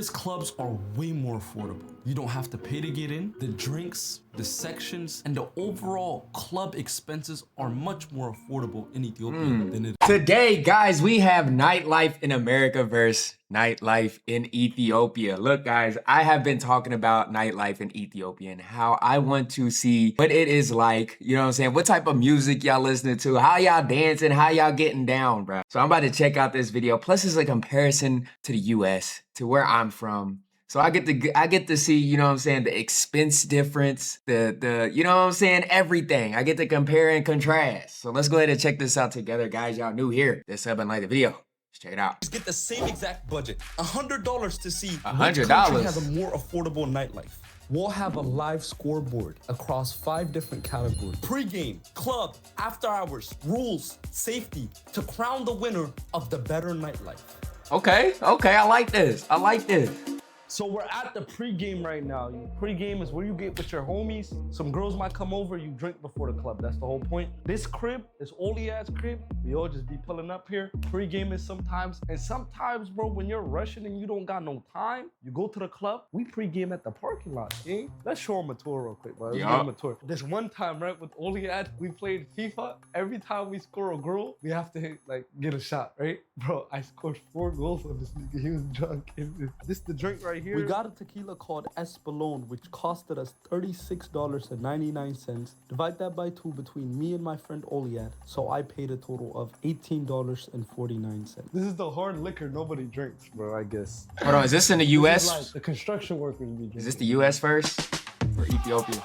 Ethiopia's clubs are way more affordable. You don't have to pay to get in. The drinks, the sections, and the overall club expenses are much more affordable in Ethiopia than it is. Today, guys, we have nightlife in America versus nightlife in Ethiopia. Look, guys, I have been talking about nightlife in Ethiopia and how I want to see what it is like. You know what I'm saying? What type of music y'all listening to? How y'all dancing? How y'all getting down, bro? So I'm about to check out this video. Plus, it's a comparison to the US, to where I'm from. So I get to see, you know what I'm saying, the expense difference, the you know what I'm saying, everything. I get to compare and contrast. So let's go ahead and check this out together, guys. Y'all new here. Just sub and like the video. Let's check it out. Get the same exact budget, $100 to see $100 which country has a more affordable nightlife. We'll have a live scoreboard across 5 different categories: pre-game, club, after hours, rules, safety, to crown the winner of the better nightlife. Okay, I like this. I like this. So we're at the pre-game right now. Pre-game is where you get with your homies. Some girls might come over, you drink before the club. That's the whole point. This crib is Oliad's crib. We all just be pulling up here. Pre-game is sometimes, and sometimes, bro, when you're rushing and you don't got no time, you go to the club, we pre-game at the parking lot, eh? Let's show them a tour real quick, bro. Let's give them a tour. This one time, right, with Oliad, we played FIFA. Every time we score a girl, we have to get a shot, right? Bro, I scored 4 goals on this nigga. He was drunk. This the drink right here. We got a tequila called Espolón, which costed us $36.99. Divide that by 2 between me and my friend Oliad. So I paid a total of $18.49. This is the hard liquor nobody drinks, bro, I guess. Hold on, is this in the US? This is like the construction workers be drinking. Is this the US first or Ethiopia?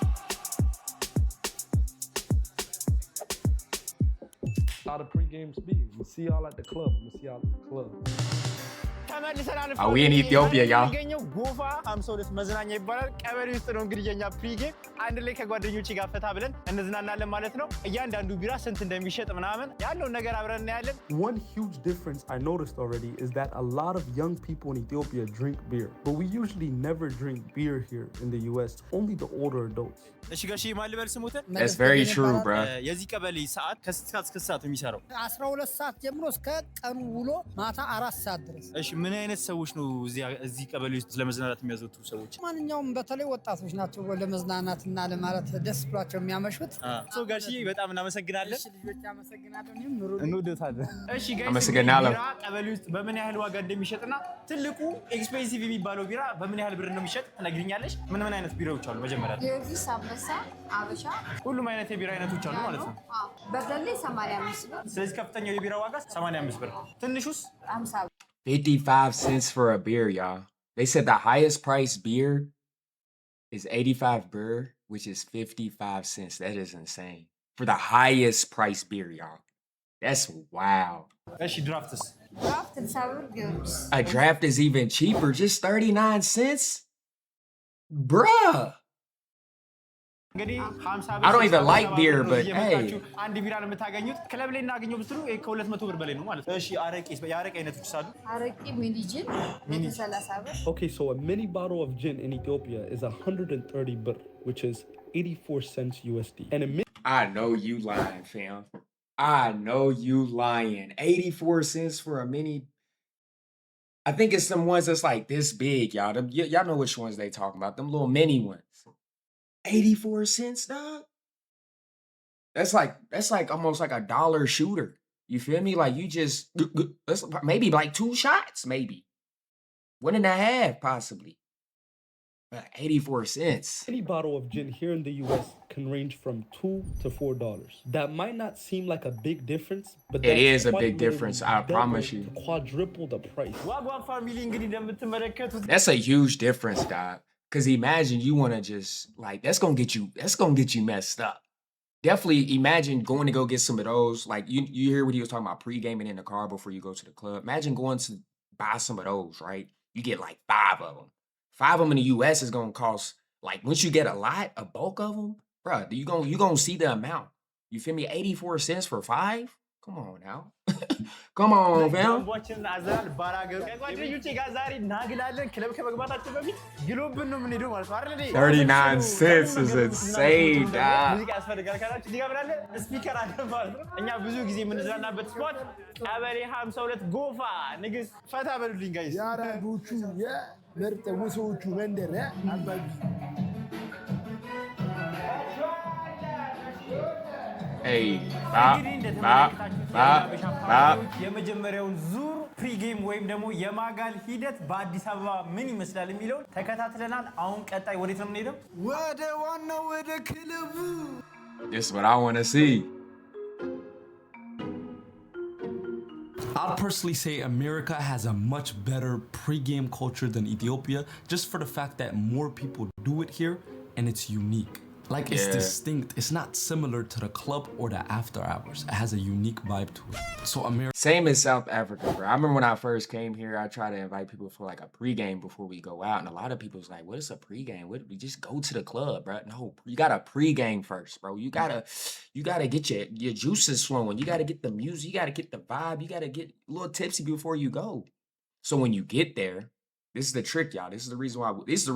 How the pre-games be. We see y'all at the club. Are we in Ethiopia, y'all? ጎፋ አምሶልስ መዝናኛ ይባላል። ቀበሌ ውስጥ ነው እንግዲህ የኛ ፕሪጌም አንድ ላይ ከጓደኞቼ ጋር ፈታ ብለን እንዝናናለን ማለት ነው። እያንዳንዱ ቢራ ስንት እንደሚሸጥ ምናምን ያለውን ነገር አብረን እናያለን። One huge difference I noticed already is that a lot of young people in Ethiopia drink beer, but we usually never drink beer here in the US. Only the older adults. እሺ ጋሺ ማልበል ስሙትን That's very true, bro. የዚህ ቀበሌ ሰዓት ከስንት ሰዓት የሚሰራው? 12 ሰዓት ጀምሮ እስከ ቀኑ ውሎ ማታ 4 ሰዓት ድረስ። እሺ ምን አይነት ሰዎች ነው እዚህ ቀበሌ ውስጥ ለመዝናናት የሚያዘወትሩ ሰዎች? ማንኛውም በተለይ ወጣቶች ናቸው ለመዝናናትና ለማለት ደስ ብሏቸው የሚያመሹት። ሶ ጋሺ በጣም እናመሰግናለን። እሺ ልጆች አመሰግናለሁ። እኔም ኑሩ እንወደታለን። እሺ ጋይስ አመሰግናለሁ። ቢራ ቀበሌ ውስጥ በምን ያህል ዋጋ እንደሚሸጥና ትልቁ ኤክስፔንሲቭ የሚባለው ቢራ በምን ያህል ብር እንደሚሸጥ ትነግሪኛለሽ? ምን አይነት ቢራዎች አሉ? መጀመሪያ ጊዮርጊስ፣ አንበሳ፣ አበሻ ሁሉም አይነት የቢራ አይነቶች አሉ ማለት ነው። በደሌ 85 ብር። ስለዚህ ከፍተኛው የቢራ ዋጋ 85 ብር፣ ትንሹስ 50 ብር። 55 cents for a beer, y'all. They said the highest price beer is 85 birr, which is 55 cents. That is insane. For the highest price beer, y'all. That's wild. እሺ ድራፍትስ? ድራፍት 60 ብር ጊዮርጊስ። A draft is even cheaper, just 39 cents? Bruh. እንግዲህ 50 ብር I don't even like beer, but hey. አንድ ቢራ ነው የምታገኙት። ክለብ ላይ እናገኘው ብትሉ ከ200 ብር በላይ ነው ማለት ነው። እሺ አረቄስ? የአረቄ አይነቶች አሉ? አረቄ ሚኒጂን 30 ብር። Okay, so a mini bottle of gin in Ethiopia is 130 birr, which is 84 cents USD. And a I know you lying, fam. I know you lying. 84 cents for a mini. I think it's some ones that's like this big, y'all. Y'all know which ones they talking about. Them little mini ones. 84 cents, dog? That's like almost like a dollar shooter. You feel me? Like you just, that's maybe like 2 shots, maybe. 1.5, possibly. But 84 cents. any bottle of gin here in the US can range from $2 to $4. That might not seem like a big difference, but It is a quite big literally difference, I double promise you. to quadruple the price. ዋጓ ፋሚሊ እንግዲህ እንደምትመለከቱት That's a huge difference, dog. Cause imagine you want to just like that's gonna get you messed up. Definitely imagine going to go get some of those. Like you hear what he was talking about pre-gaming in the car before you go to the club. Imagine going to buy some of those, right? You get like 5 of them. 5 of them in the US is gonna cost like once you get a lot, a bulk of them, bro. You gonna see the amount. You feel me? 84 cents for 5? Come on now. Come on, fam. ጃምቧችንን አዘናል ባላገሩ ከጓደኞቼ ጋር ዛሬ እናግላለን። ክለብ ከመግባታችን በፊት ግሎብን ነው የምንሄደው ማለት ነው አይደል? 39 cents is insane, dog. ሙዚቃ ያስፈልጋል ካላችሁ እዚህ ጋር ምን አለ? ስፒከር አለ ማለት ነው። እኛ ብዙ ጊዜ የምንዝናናበት ስፖት ቀበሌ 52 ጎፋ ንግስ። ፈታ በሉልኝ ጋይስ። ያራዶቹ የምርጥ ውሶቹ መንደር አባቢ Hey, bop, bop, bop, bop. የመጀመሪያውን ዙር ፕሪጌም ወይም ደግሞ የማጋል ሂደት በአዲስ አበባ ምን ይመስላል የሚለውን ተከታትለናል። አሁን ቀጣይ ወዴት ነው የምንሄደው? ወደ ዋናው ወደ ክለቡ። This is what I want to see. I'd personally say America has a much better pregame culture than Ethiopia, just for the fact that more people do it here and it's unique. Like it's distinct. It's not similar to the club or the after hours. It has a unique vibe to it. So America. Same as South Africa, bro. I remember when I first came here, I tried to invite people for like a pregame before we go out. And a lot of people was like, what is a pregame? What, we just go to the club, bro. No, you got to pregame first, bro. You gotta get your juices flowing. You got to get the music. You got to get the vibe. You got to get a little tipsy before you go. So when you get there, this is the trick, y'all. This is the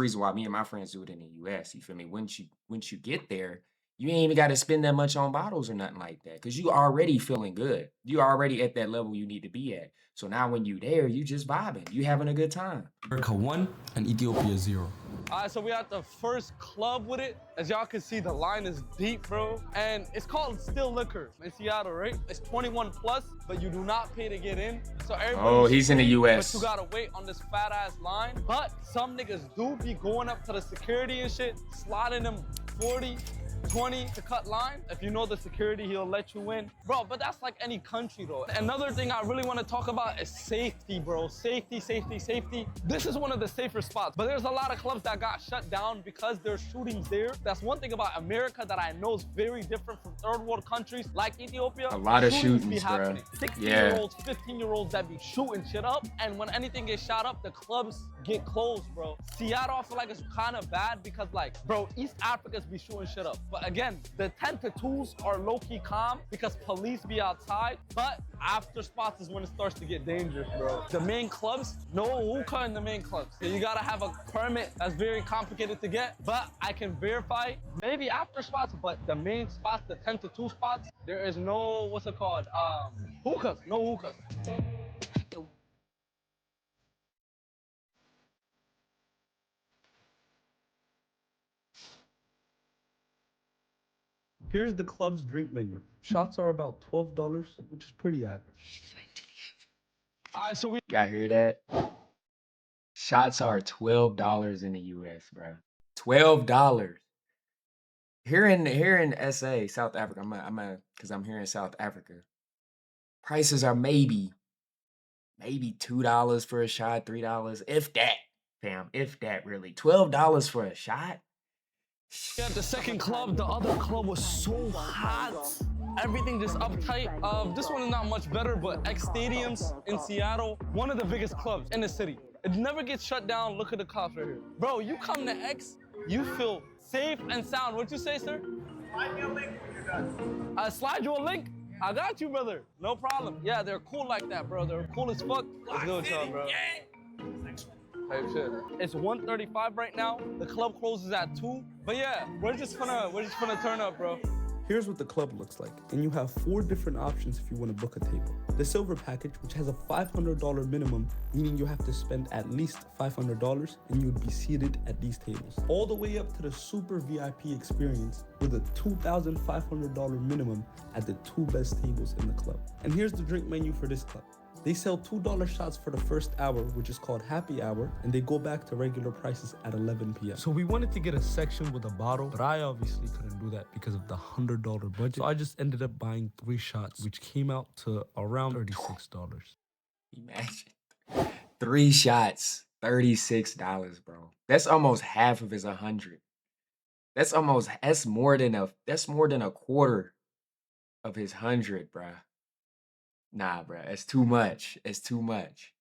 reason why me and my friends do it in the US. You feel me? Once you get there, you ain't even got to spend that much on bottles or nothing like that, because you already feeling good. You already at that level you need to be at. So now when you there, you just vibing. You having a good time. America 1 and Ethiopia 0. All right, so we at the first club with it. As y'all can see, the line is deep, bro. And it's called Still Liquor in Seattle, right? It's 21 plus, but you do not pay to get in. So everybody. Oh, he's in the US. But you gotta wait on this fat ass line. But some niggas do be going up to the security and shit, sliding them 40, 20 to cut line. If you know the security, he'll let you in. Bro, but that's like any country though. Another thing I really want to talk about is safety, bro. Safety. This is one of the safer spots, but there's a lot of clubs that got shut down because there's shootings there. That's one thing about America that I know is very different from third world countries like Ethiopia. A lot of shootings, be bro. happening. 16-year-olds, 15-year-olds that be shooting shit up, and when anything gets shot up, the clubs get closed, bro. Seattle, I feel like it's kind of bad because, like, bro, East Africans be shooting shit up. But again, the 10 to 2s are low-key calm because police be outside. But after spots is when it starts to get dangerous, bro. The main clubs, no hookah in the main clubs. So you gotta have a permit that's very complicated to get. But I can verify, maybe after spots, but the main spots, the 10 to 2 spots, there is no, what's it called? Hookahs, no hookahs. Here's the club's drink menu. Shots are about $12, which is pretty average. All right, so we Y'all hear that? Shots are $12 in the US, bro. $12. Here in SA, South Africa, because I'm here in South Africa. Prices are maybe $2 for a shot, $3, if that, fam, if that really. $12 for a shot? at the second club. The other club was so hot. Everything just uptight. This one is not much better, but X Stadiums in Seattle, one of the biggest clubs in the city. It never gets shut down. Look at the cops right here. Bro, you come to X, you feel safe and sound. What'd you say, sir? Slide me a link when you're done. I slide you a link? I got you, brother. No problem. Yeah, they're cool like that, bro. They're cool as fuck. Let's go, y'all, bro. Type shit. It's 1:35 right now. The club closes at 2. But yeah, we're just gonna turn up, bro. Here's what the club looks like, and you have 4 different options if you want to book a table. The silver package, which has a $500 minimum, meaning you have to spend at least $500 and you'd be seated at these tables. All the way up to the super VIP experience with a $2,500 minimum at the 2 best tables in the club. And here's the drink menu for this club. They sell $2 shots for the first hour, which is called happy hour, and they go back to regular prices at 11 p.m. So we wanted to get a section with a bottle, but I obviously couldn't do that because of the $100 budget. So I just ended up buying 3 shots, which came out to around $36. Imagine 3 shots, $36, bro. That's almost half of his 100. That's more than a quarter of his 100, bro. Nah, bro, it's too much. It's too much.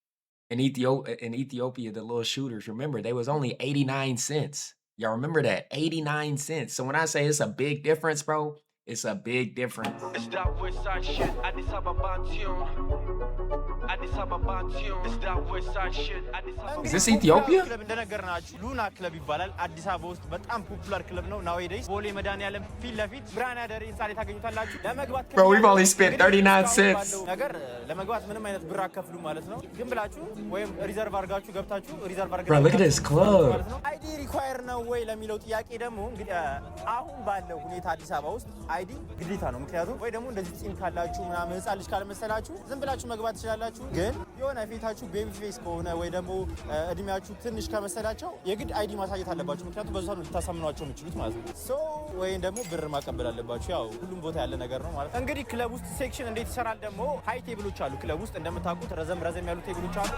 In Ethiopia, the little shooters, remember, they was only 89 cents. Y'all remember that? 89 cents. So when I say it's a big difference, bro, It's a big difference. It's that west side shit. Addis Ababa tune. Addis Ababa tune. It's that west side shit. Addis Ababa. Is this Ethiopia? ክለብ እንደነገርናችሁ ሉና ክለብ ይባላል። አዲስ አበባ ውስጥ በጣም ፖፑላር ክለብ ነው። ናውዴይስ ቦሌ መድኃኒዓለም ፊት ለፊት ብርሃን ያደር ህንፃ ላይ ታገኙታላችሁ። ለመግባት Bro, we've only spent 39 cents. ነገር ለመግባት ምንም አይነት ብር አከፍሉ ማለት ነው። ግን ብላችሁ ወይም ሪዘርቭ አድርጋችሁ ገብታችሁ ሪዘርቭ Bro, look at this club. አይዲ ሪኳየር ነው ወይ ለሚለው ጥያቄ ደግሞ እንግዲህ አሁን ባለው ሁኔታ አዲስ አበባ ውስጥ አይዲ ግዴታ ነው። ምክንያቱም ወይ ደግሞ እንደዚህ ጺም ካላችሁ ምናምን ህፃን ልጅ ካልመሰላችሁ ዝም ብላችሁ መግባት ትችላላችሁ። ግን የሆነ ፊታችሁ ቤቢ ፌስ ከሆነ ወይ ደግሞ እድሜያችሁ ትንሽ ከመሰላቸው የግድ አይዲ ማሳየት አለባችሁ። ምክንያቱም በዛ ነው ልታሳምኗቸው የምትችሉት ማለት ነው። ሶ ወይም ደግሞ ብር ማቀበል አለባችሁ። ያው ሁሉም ቦታ ያለ ነገር ነው ማለት ነው። እንግዲህ ክለብ ውስጥ ሴክሽን እንዴት ይሰራል ደግሞ ሃይ ቴብሎች አሉ። ክለብ ውስጥ እንደምታውቁት ረዘም ያሉ ቴብሎች አሉ።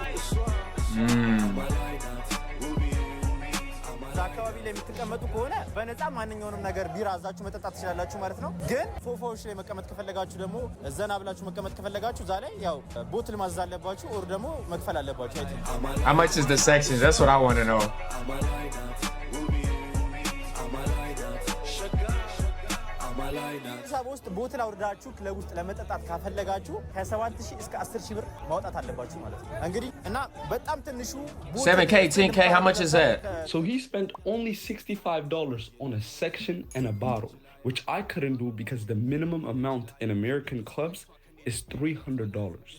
እዛ አካባቢ ላይ የምትቀመጡ ከሆነ በነፃ ማንኛውንም ነገር ቢራ አዛችሁ መጠጣት ትችላላችሁ ማለት ነው። ግን ፎፎዎች ላይ መቀመጥ ከፈለጋችሁ ደግሞ ዘና ብላችሁ መቀመጥ ከፈለጋችሁ እዛ ላይ ያው ቦትል ማዘዝ አለባችሁ ኦር ደግሞ መክፈል አለባችሁ። How much is the section? That's what I want to know. አዲስ አበባ ውስጥ ቦትል አውርዳችሁ ክለብ ውስጥ ለመጠጣት ካፈለጋችሁ ከ7,000 እስከ 10,000 ብር ማውጣት አለባችሁ ማለት ነው። እንግዲህ እና በጣም ትንሹ 7K, 10K, how much is that? So he spent only $65 on a section and a bottle, which I couldn't do because the minimum amount in American clubs is $300.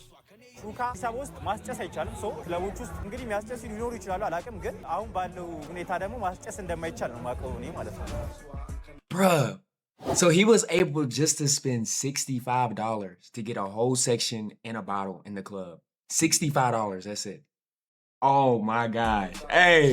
ሹካ አዲስ አበባ ውስጥ ማስጨስ አይቻልም። ሶ ክለቦች ውስጥ እንግዲህ የሚያስጨስ ሊኖሩ ይችላሉ አላውቅም። ግን አሁን ባለው ሁኔታ ደግሞ ማስጨስ እንደማይቻል ነው የማውቀው እኔ ማለት ነው። Bruh. So he was able just to spend $65 to get a whole section and a bottle in the club. $65, that's it. Oh my gosh. Hey.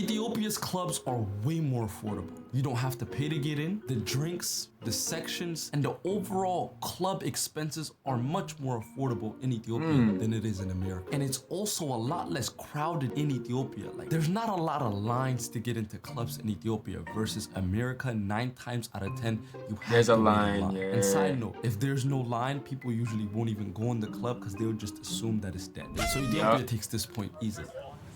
Ethiopia's clubs are way more affordable. You don't have to pay to get in. The drinks, the sections, and the overall club expenses are much more affordable in Ethiopia than it is in America. And it's also a lot less crowded in Ethiopia. Like, there's not a lot of lines to get into clubs in Ethiopia versus America. 9 times out of 10, you have There's to a wait line, lot. yeah. And side note, if there's no line, people usually won't even go in the club because they'll just assume that it's dead. So Ethiopia takes this point easy.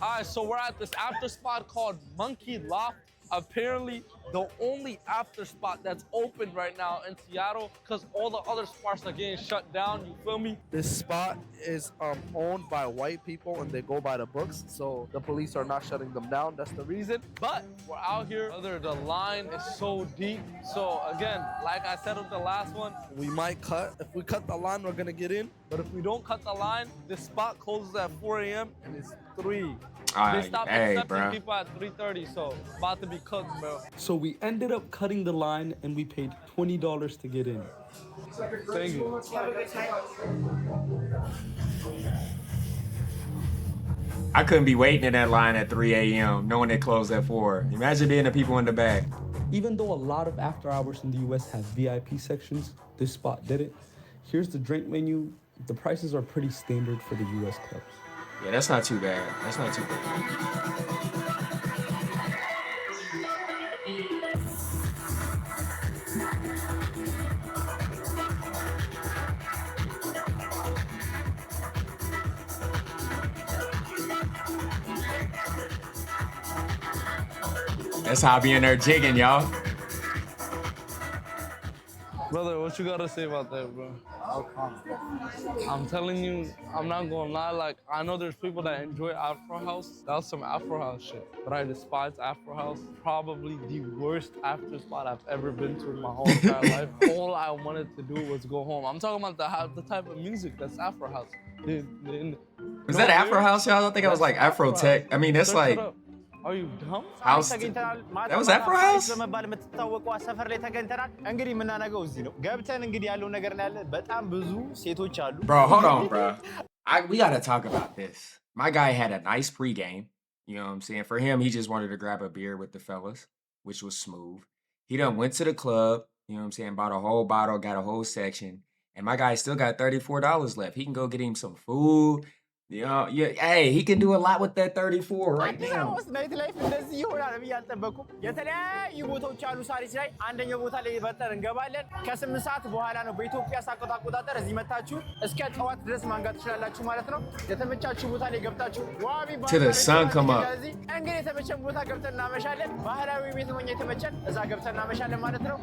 All right, so we're at this after spot called Monkey Loft. Apparently, the only after spot that's open right now in Seattle because all the other spots are getting shut down. You feel me? This spot is owned by white people and they go by the books, so the police are not shutting them down. That's the reason. But we're out here. The line is so deep. So again, like I said with the last one, We might cut. If we cut the line, we're gonna get in. but if we don't cut the line, this spot closes at 4 a.m. and it's 3. They stopped Hey, accepting bro. people at 3:30, so about to be cooked, bro. So we ended up cutting the line and we paid $20 to get in. Thank you. I couldn't be waiting in that line at 3 a.m. knowing they closed at 4. Imagine being the people in the back. Even though a lot of after hours in the US have VIP sections, this spot didn't. Here's the drink menu. The prices are pretty standard for the US clubs. Yeah, that's not too bad. That's not too bad. That's how I be in there jigging, y'all. Brother, what you gotta say about that, bro? I'm telling you, I'm not gonna lie. Like, I know there's people that enjoy Afro House. That was some Afro House shit. But I despise Afro House. Probably the worst after spot I've ever been to in my whole entire life. All I wanted to do was go home. I'm talking about the type of music that's Afro House. Was that Afro House, y'all? I think it was like Afro Tech. I mean, that's like Are you dumb? house. That was Afro House? በመባል የምትታወቀው ሰፈር ላይ ተገኝተናል። እንግዲህ የምናነገው እዚህ ነው። ገብተን እንግዲህ ያለው ነገር ነው ያለ። በጣም ብዙ ሴቶች አሉ። Bro, hold on, bro. We gotta talk about this. My guy had a nice pregame. You know what I'm saying? For him, he just wanted to grab a beer with the fellas, which was smooth. He done went to the club, you know what I'm saying? Bought a whole bottle, got a whole section. And my guy still got $34 left. He can go get him some food. Yeah, hey, he can do a lot with that 34 right አዲስ now. አበባ ውስጥ ናይት ላይፍ እንደዚህ ይሆናል ብዬ አልጠበኩም። የተለያዩ ቦታዎች አሉ። ሳሪስ ላይ አንደኛው ቦታ ላይ በጠር እንገባለን። ከ8 ሰዓት በኋላ ነው በኢትዮጵያ ሰዓት አቆጣጠር እዚህ መታችሁ እስከ ጠዋት ድረስ ማንጋት ትችላላችሁ ማለት ነው። የተመቻችሁ ቦታ ላይ ገብታችሁ ዋቢ Till the sun come up. እንግዲህ የተመቸን ቦታ ገብተን እናመሻለን። ባህላዊ ቤት ነው የተመቸን፣ እዛ ገብተን እናመሻለን ማለት ነው።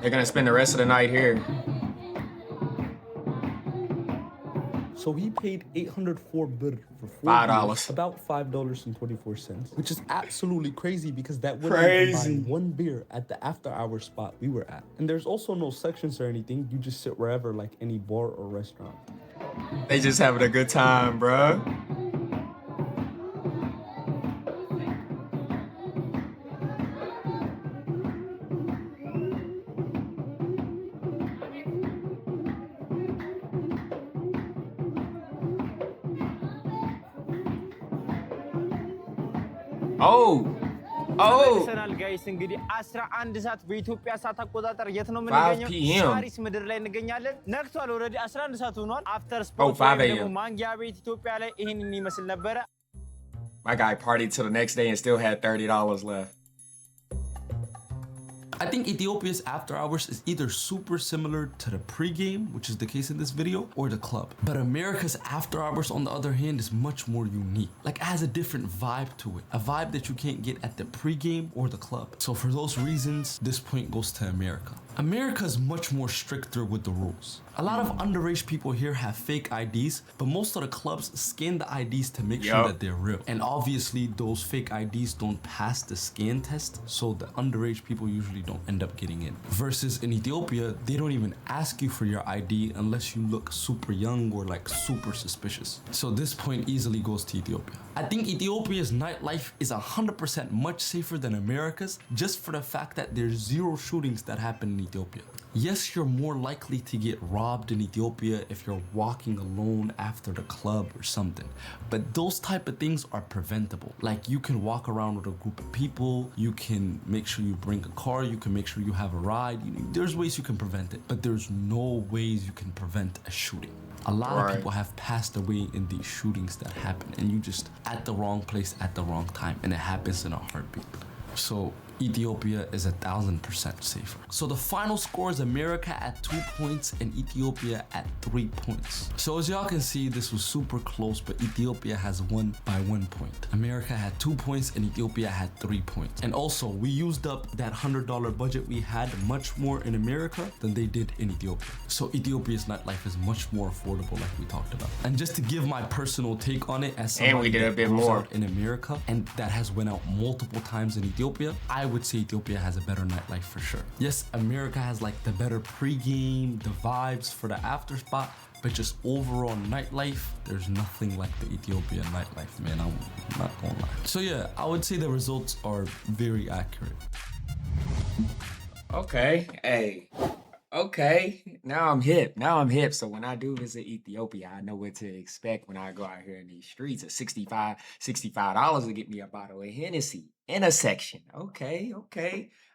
They're gonna spend the rest of the night here. So he paid 804 birr for $5. about $5.24, which is absolutely crazy because that would Crazy. buy one beer at the after-hour spot we were at. And there's also no sections or anything. You just sit wherever, like any bar or restaurant. They just having a good time, bruh. ተመልሰናል ጋይስ። እንግዲህ 11 ሰዓት በኢትዮጵያ ሰዓት አቆጣጠር የት ነው የምንገኘው? 5 p.m. ሳሪስ ምድር ላይ እንገኛለን። ነክቷል። ኦልሬዲ 11 ሰዓት ሆኗል። አፍተር ስፖርት 5 a.m. ደግሞ ማንጊያ ቤት ኢትዮጵያ ላይ ይሄንን ይመስል ነበረ። My guy partied till the next day and still had $30 left. I think Ethiopia's after hours is either super similar to the pregame, which is the case in this video, or the club. But America's after hours, on the other hand, is much more unique. Like, it has a different vibe to it. A vibe that you can't get at the pregame or the club. So for those reasons, this point goes to America. America is much more stricter with the rules. A lot of underage people here have fake IDs, but most of the clubs scan the IDs to make sure that they're real. And obviously, those fake IDs don't pass the scan test, so the underage people usually don't end up getting in. Versus in Ethiopia, they don't even ask you for your ID unless you look super young or like super suspicious. So this point easily goes to Ethiopia. I think Ethiopia's nightlife is 100% much safer than America's, just for the fact that there's 0 shootings that happen in Ethiopia. Yes, you're more likely to get robbed in Ethiopia if you're walking alone after the club or something. But those type of things are preventable. Like, you can walk around with a group of people, you can make sure you bring a car, you can make sure you have a ride. There's ways you can prevent it, but there's no ways you can prevent a shooting. A lot of people have passed away in these shootings that happen, and you just at the wrong place at the wrong time, and it happens in a heartbeat. So Ethiopia is 1000% safer. So the final score is America at 2 points and Ethiopia at 3 points. So as y'all can see, this was super close, but Ethiopia has won by 1 point. America had 2 points and Ethiopia had 3 points. And also, we used up that $100 budget we had much more in America than they did in Ethiopia. So Ethiopia's nightlife is much more affordable, like we talked about. And just to give my personal take on it, as somebody and we did a bit that goes more out in America and that has went out multiple times in Ethiopia, I would say Ethiopia has a better nightlife for sure. Yes, America has like the better pregame, the vibes for the after spot, but just overall nightlife, there's nothing like the Ethiopian nightlife, man. I'm not gonna lie. So yeah, I would say the results are very accurate. Okay, hey. Okay, now I'm hip. So when I do visit Ethiopia, I know what to expect when I go out here in these streets. At $65 to get me a bottle of Hennessy in a section. Okay.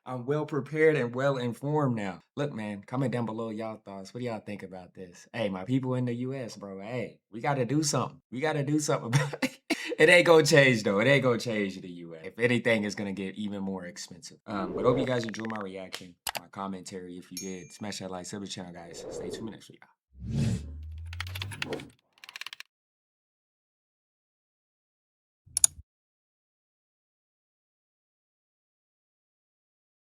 I'm well prepared and well informed now. Look, man, comment down below y'all thoughts. What do y'all think about this? Hey, my people in the US, bro, hey, we got to do something. We got to do something about it. It ain't gonna change, though. It ain't gonna change the US. If anything, it's gonna get even more expensive. But hope you guys enjoyed my reaction, my commentary. If you did, smash that like, sub the channel, guys. Stay 2 minutes for y'all.